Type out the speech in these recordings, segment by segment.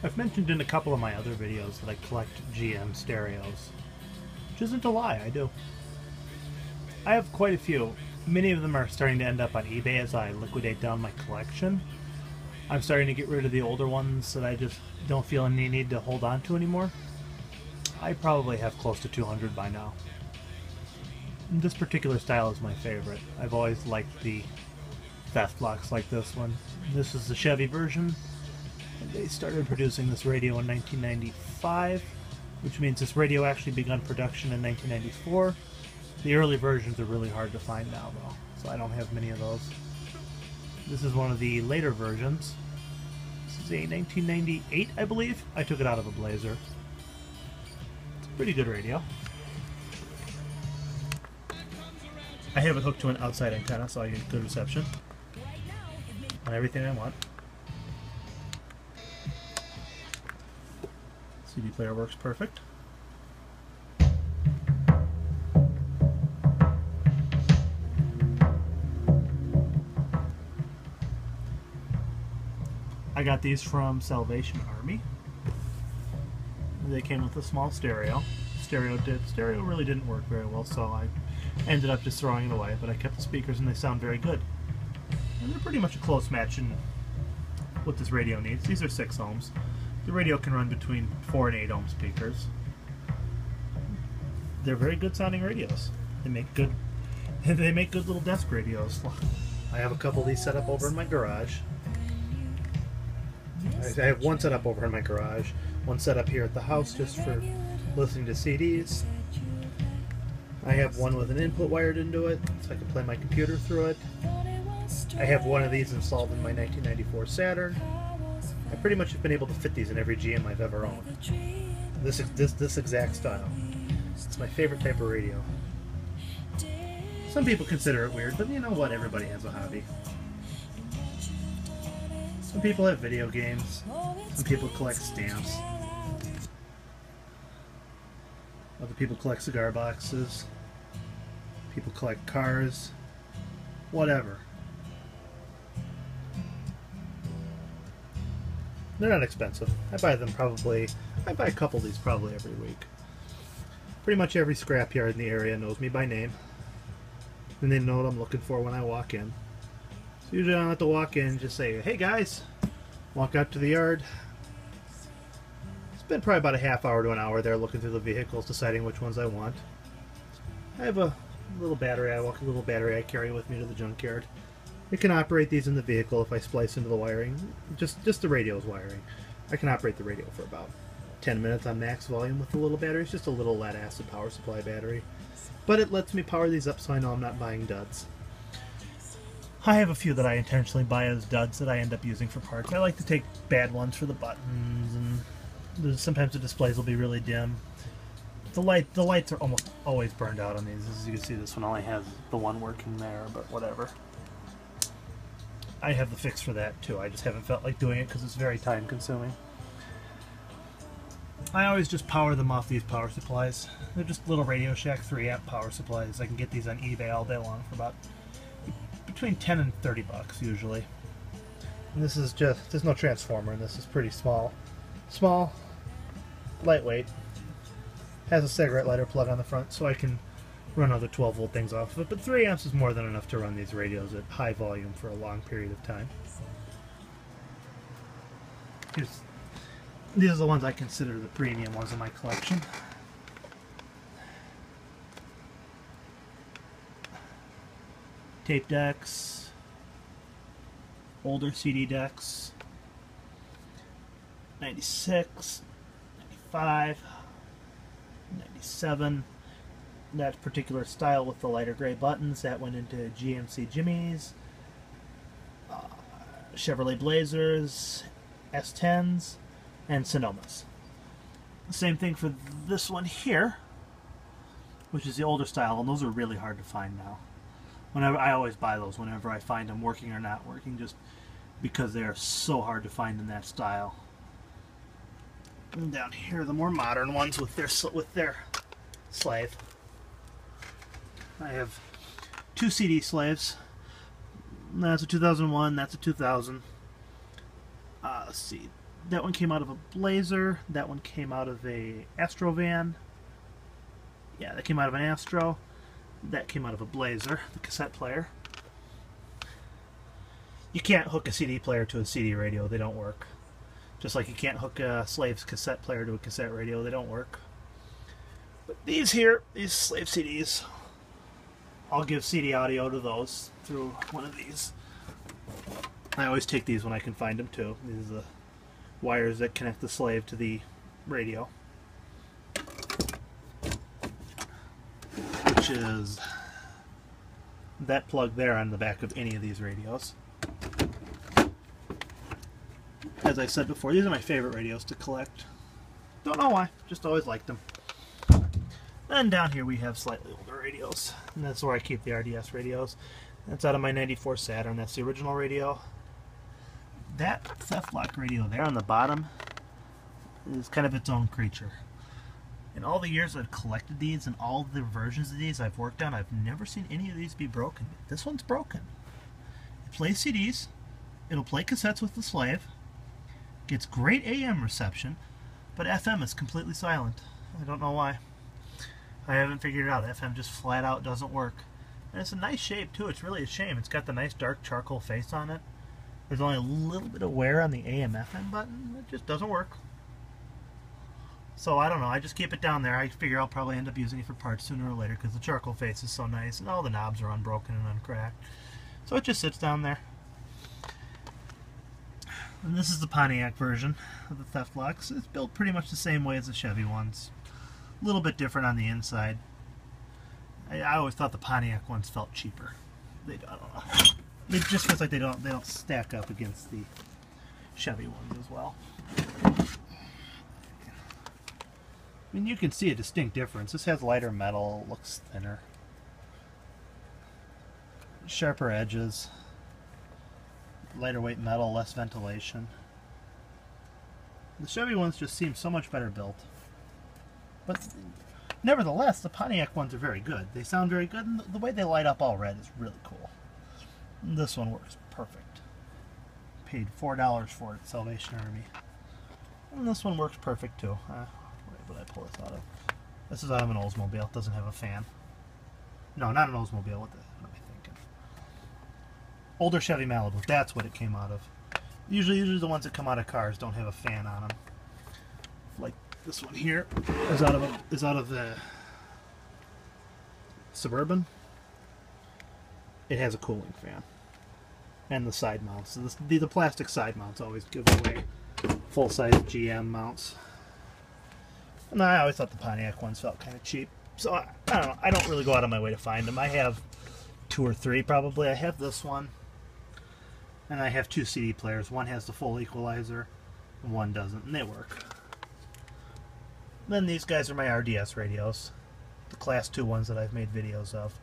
I've mentioned in a couple of my other videos that I collect GM stereos, which isn't a lie, I do. I have quite a few. Many of them are starting to end up on eBay as I liquidate down my collection. I'm starting to get rid of the older ones that I just don't feel any need to hold on to anymore. I probably have close to 200 by now. This particular style is my favorite. I've always liked the theft blocks like this one. This is the Chevy version. They started producing this radio in 1995, which means this radio actually begun production in 1994. The early versions are really hard to find now, though, so I don't have many of those. This is one of the later versions. This is a 1998, I believe. I took it out of a Blazer. It's a pretty good radio. I have it hooked to an outside antenna, so I get good reception on everything I want. CD player works perfect. I got these from Salvation Army. They came with a small stereo. Stereo really didn't work very well, so I ended up just throwing it away, but I kept the speakers and they sound very good. And they're pretty much a close match in what this radio needs. These are 6 ohms. The radio can run between 4 and 8 ohm speakers. They're very good sounding radios. They make good little desk radios. I have a couple of these set up over in my garage. I have one set up over in my garage, one set up here at the house just for listening to CDs. I have one with an input wired into it, so I can play my computer through it. I have one of these installed in my 1994 Saturn. I pretty much have been able to fit these in every GM I've ever owned. This exact style. It's my favorite type of radio. Some people consider it weird, but you know what? Everybody has a hobby. Some people have video games. Some people collect stamps. Other people collect cigar boxes. People collect cars. Whatever. They're not expensive. I buy a couple of these probably every week. Pretty much every scrapyard in the area knows me by name. And they know what I'm looking for when I walk in. So usually I don't have to walk in, just say, hey guys, walk out to the yard. Spend probably about a half hour to an hour there looking through the vehicles, deciding which ones I want. I have a little battery I carry with me to the junkyard. I can operate these in the vehicle if I splice into the wiring, just the radio's wiring. I can operate the radio for about 10 minutes on max volume with the little battery. It's just a little lead acid power supply battery. But it lets me power these up so I know I'm not buying duds. I have a few that I intentionally buy as duds that I end up using for parts. I like to take bad ones for the buttons, and sometimes the displays will be really dim. The lights are almost always burned out on these. As you can see, this one only has the one working there, but whatever. I have the fix for that too. I just haven't felt like doing it because it's very time consuming. I always just power them off these power supplies. They're just little Radio Shack 3 amp power supplies. I can get these on eBay all day long for about between 10 and 30 bucks usually. And this is just, there's no transformer, and this is pretty small, lightweight. Has a cigarette lighter plug on the front, so I can run other 12 volt things off of it, but 3 amps is more than enough to run these radios at high volume for a long period of time. These are the ones I consider the premium ones in my collection. Tape decks, older CD decks, 96, 95, 97. That particular style with the lighter gray buttons, that went into GMC Jimmys, Chevrolet Blazers, S10s, and Sonomas. Same thing for this one here, which is the older style, and those are really hard to find now. I always buy those whenever I find them working or not working, just because they are so hard to find in that style. And down here, the more modern ones with their slave. I have 2 CD slaves. That's a 2001, that's a 2000. Let's see. That one came out of a Blazer. That one came out of a Astrovan. Yeah, that came out of an Astro. That came out of a Blazer, the cassette player. You can't hook a CD player to a CD radio. They don't work. Just like you can't hook a Slave's cassette player to a cassette radio. They don't work. But these here, these Slave CDs, I'll give CD audio to those through one of these. I always take these when I can find them too. These are the wires that connect the Slave to the radio, which is that plug there on the back of any of these radios. As I said before, these are my favorite radios to collect. Don't know why, just always liked them. Then down here we have slightly older radios, and that's where I keep the RDS radios. That's out of my '94 Saturn. That's the original radio. That Theft Lock radio there on the bottom is kind of its own creature. In all the years I've collected these and all the versions of these I've worked on, I've never seen any of these be broken. This one's broken. It plays CDs. It'll play cassettes with the Slave. Gets great AM reception, but FM is completely silent. I don't know why. I haven't figured it out. FM just flat out doesn't work. And it's a nice shape too. It's really a shame. It's got the nice dark charcoal face on it. There's only a little bit of wear on the AM FM button. It just doesn't work. So I don't know. I just keep it down there. I figure I'll probably end up using it for parts sooner or later because the charcoal face is so nice and all the knobs are unbroken and uncracked. So it just sits down there. And this is the Pontiac version of the Theft Locks. It's built pretty much the same way as the Chevy ones. A little bit different on the inside. I always thought the Pontiac ones felt cheaper. I don't know. It just feels like they don't stack up against the Chevy ones as well. I mean, you can see a distinct difference. This has lighter metal, looks thinner, sharper edges, lighter weight metal, less ventilation. The Chevy ones just seem so much better built. But nevertheless, the Pontiac ones are very good. They sound very good, and the way they light up all red is really cool. And this one works perfect. Paid $4 for it at Salvation Army. And this one works perfect too. Where would I pull this out of? This is out of an Oldsmobile. It doesn't have a fan. No, not an Oldsmobile. What am I thinking? Older Chevy Malibu. That's what it came out of. Usually the ones that come out of cars don't have a fan on them. Like this one here is out of the Suburban. It has a cooling fan. And the side mounts. So the plastic side mounts always give away full-size GM mounts. And I always thought the Pontiac ones felt kind of cheap. So I don't know. I don't really go out of my way to find them. I have 2 or 3 probably. I have this one. And I have 2 CD players. One has the full equalizer, and one doesn't, and they work. Then these guys are my RDS radios, the Class 2 ones that I've made videos of.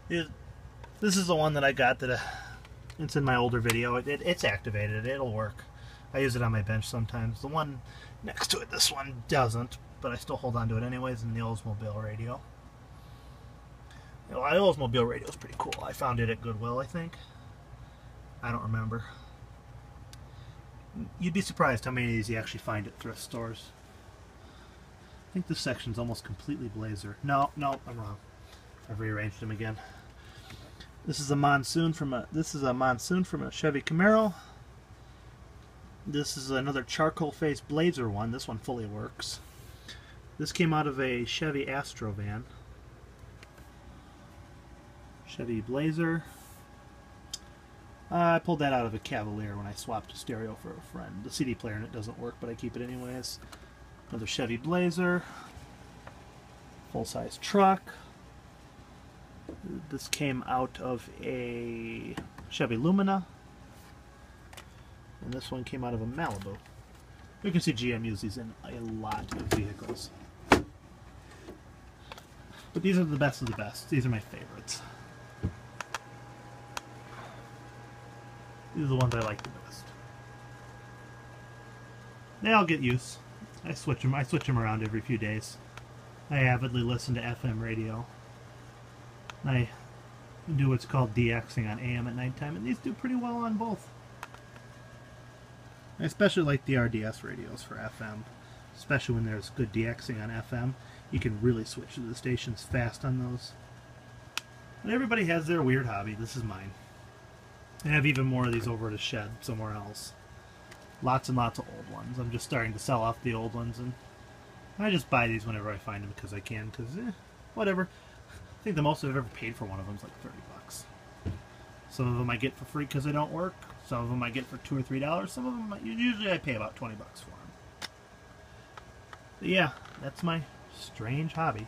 This is the one that I got that it's in my older video. It's activated. It'll work. I use it on my bench sometimes. The one next to it, this one doesn't, but I still hold on to it anyways in the Oldsmobile radio. The Oldsmobile radio is pretty cool. I found it at Goodwill, I think. I don't remember. You'd be surprised how many of these you actually find at thrift stores. I think this section's almost completely Blazer. No, I'm wrong. I've rearranged them again. This is a Monsoon from a Chevy Camaro. This is another charcoal face Blazer one. This one fully works. This came out of a Chevy Astrovan. Chevy Blazer. I pulled that out of a Cavalier when I swapped a stereo for a friend. The CD player in it doesn't work, but I keep it anyways. Another Chevy Blazer. Full-size truck. This came out of a Chevy Lumina. And this one came out of a Malibu. You can see GM use these in a lot of vehicles. But these are the best of the best. These are my favorites. These are the ones I like the best. They all get use. I switch them around every few days. I avidly listen to FM radio. I do what's called DXing on AM at nighttime, and these do pretty well on both. I especially like the RDS radios for FM, especially when there's good DXing on FM. You can really switch to the stations fast on those. But everybody has their weird hobby. This is mine. I have even more of these over at a shed somewhere else. Lots and lots of old ones. I'm just starting to sell off the old ones, and I just buy these whenever I find them because I can, because whatever. I think the most I've ever paid for one of them is like 30 bucks. Some of them I get for free because they don't work. Some of them I get for $2 or $3. Some of them, usually I pay about 20 bucks for them. But yeah, that's my strange hobby.